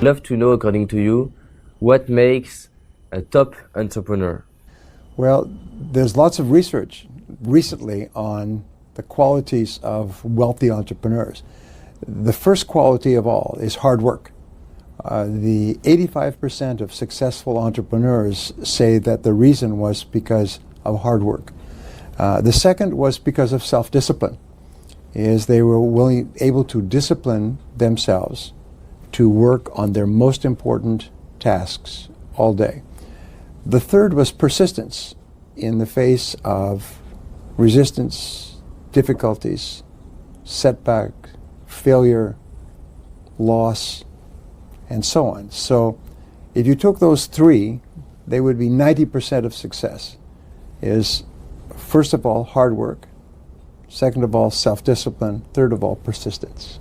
I'd love to know, according to you, what makes a top entrepreneur? Well, there's lots of research recently on the qualities of wealthy entrepreneurs. The first quality of all is hard work. The 85% of successful entrepreneurs say that the reason was because of hard work. The second was because of self-discipline, is they were able to discipline themselves to work on their most important tasks all day. The third was persistence in the face of resistance, difficulties, setback, failure, loss, and so on. So if you took those three, they would be 90% of success. Is first of all hard work, second of all self-discipline, third of all persistence.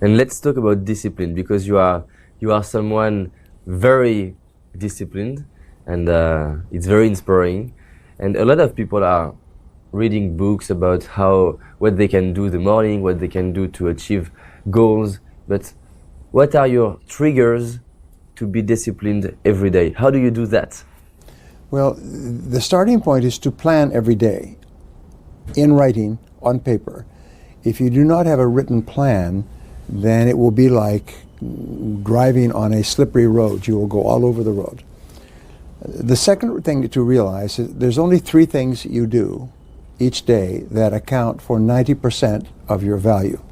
And let's talk about discipline, because you are someone very disciplined, and it's very inspiring. And a lot of people are reading books about what they can do in the morning, what they can do to achieve goals. But what are your triggers to be disciplined every day? How do you do that? Well, the starting point is to plan every day in writing, on paper. If you do not have a written plan, then it will be like driving on a slippery road. You will go all over the road. The second thing to realize is there's only three things you do each day that account for 90% of your value.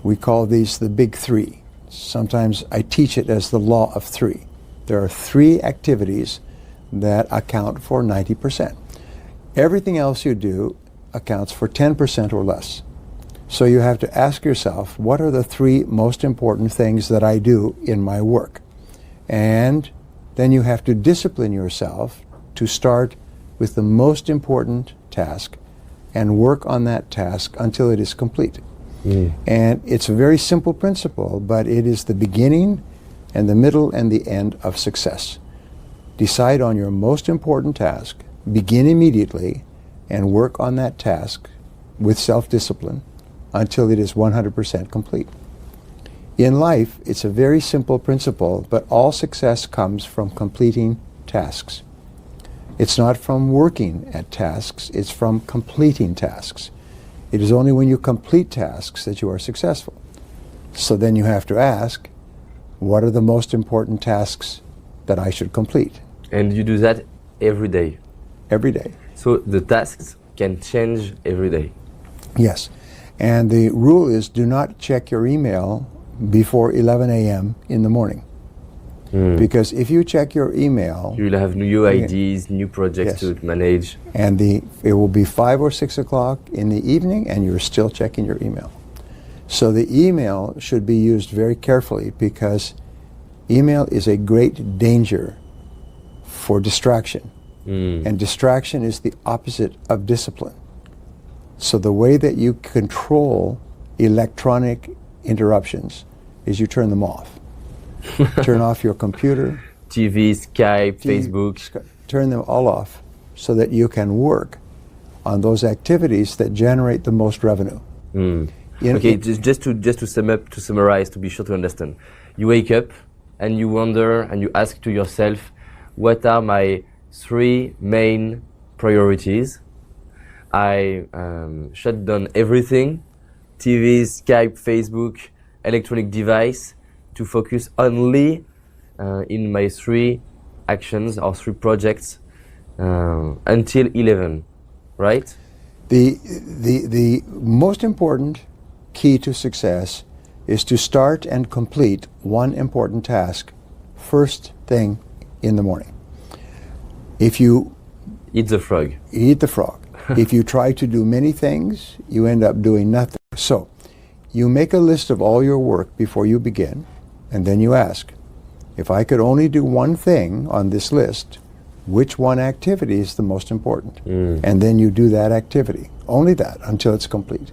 We call these the big three. Sometimes I teach it as the law of three. There are three activities that account for 90%. Everything else you do accounts for 10% or less. So you have to ask yourself, what are the three most important things that I do in my work? And then you have to discipline yourself to start with the most important task and work on that task until it is complete. And it's a very simple principle, but it is the beginning and the middle and the end of success. Decide on your most important task, begin immediately, and work on that task with self-discipline until it is 100% complete. In life, it's a very simple principle, but all success comes from completing tasks. It's not from working at tasks, it's from completing tasks. It is only when you complete tasks that you are successful. So then you have to ask, what are the most important tasks that I should complete? And you do that every day? Every day. So the tasks can change every day? Yes. And the rule is do not check your email before 11 a.m. in the morning. Because if you check your email, you will have new ideas, new projects to manage. And it will be 5 or 6 o'clock in the evening and you're still checking your email. So the email should be used very carefully, because email is a great danger for distraction. And distraction is the opposite of discipline. So the way that you control electronic interruptions is you turn them off. Turn off your computer, TV, Skype, Facebook. Turn them all off so that you can work on those activities that generate the most revenue. Okay, just to sum up, to summarize, to be sure to understand. You wake up and you wonder and you ask to yourself, what are my three main priorities? I shut down everything, TV, Skype, Facebook, electronic device, to focus only in my three actions or three projects until 11, right? The most important key to success is to start and complete one important task first thing in the morning. If you eat the frog. If you try to do many things, you end up doing nothing. So you make a list of all your work before you begin, and then you ask, if I could only do one thing on this list, which one activity is the most important? And then you do that activity, only that, until it's complete.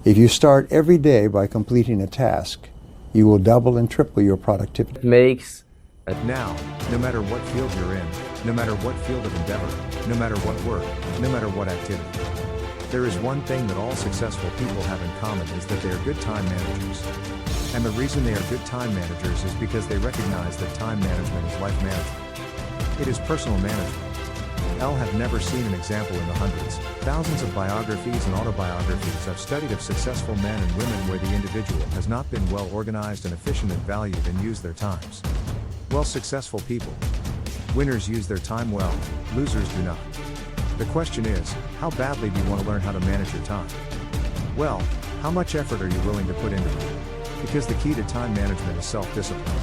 If you start every day by completing a task, you will double and triple your productivity. It makes now, no matter what field you're in, no matter what field of endeavor, no matter what work, no matter what activity, there is one thing that all successful people have in common, is that they are good time managers. And the reason they are good time managers is because they recognize that time management is life management. It is personal management. L have never seen an example in the hundreds, thousands of biographies and autobiographies I've studied of successful men and women where the individual has not been well organized and efficient and valued and used their times. Well, successful people. Winners use their time well, losers do not. The question is, how badly do you want to learn how to manage your time? Well, how much effort are you willing to put into it? Because the key to time management is self-discipline.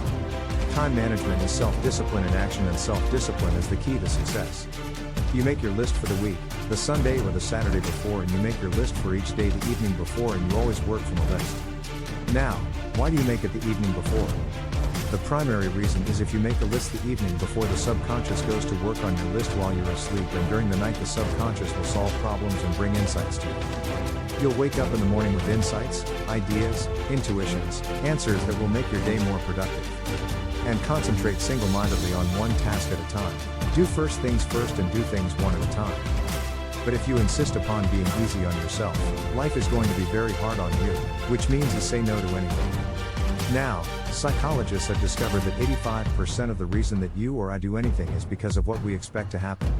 Time management is self-discipline in action, and self-discipline is the key to success. You make your list for the week, the Sunday or the Saturday before, and you make your list for each day the evening before, and you always work from a list. Now, why do you make it the evening before? The primary reason is if you make a list the evening before, the subconscious goes to work on your list while you're asleep, and during the night the subconscious will solve problems and bring insights to you. You'll wake up in the morning with insights, ideas, intuitions, answers that will make your day more productive. And concentrate single-mindedly on one task at a time. Do first things first and do things one at a time. But if you insist upon being easy on yourself, life is going to be very hard on you, which means you say no to anything. Now, psychologists have discovered that 85% of the reason that you or I do anything is because of what we expect to happen.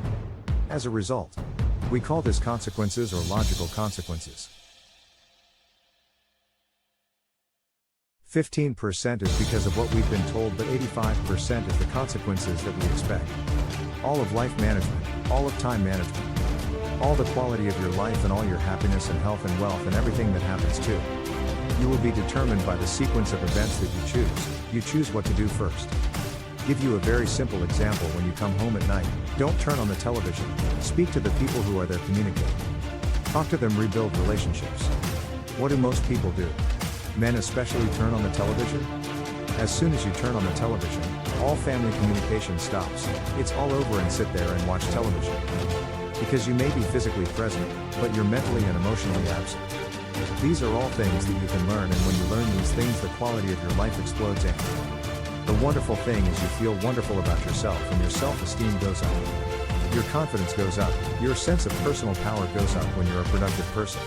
As a result, we call this consequences or logical consequences. 15% is because of what we've been told, but 85% is the consequences that we expect. All of life management, all of time management, all the quality of your life and all your happiness and health and wealth and everything that happens too. You will be determined by the sequence of events that you choose. You choose what to do first. Give you a very simple example: when you come home at night, don't turn on the television. Speak to the people who are there, communicating. Talk to them, rebuild relationships. What do most people do? Men especially turn on the television? As soon as you turn on the television, all family communication stops. It's all over, and sit there and watch television. Because you may be physically present, but you're mentally and emotionally absent. These are all things that you can learn, and when you learn these things, the quality of your life explodes. And the wonderful thing is you feel wonderful about yourself, and your self-esteem goes up. Your confidence goes up, your sense of personal power goes up when you're a productive person.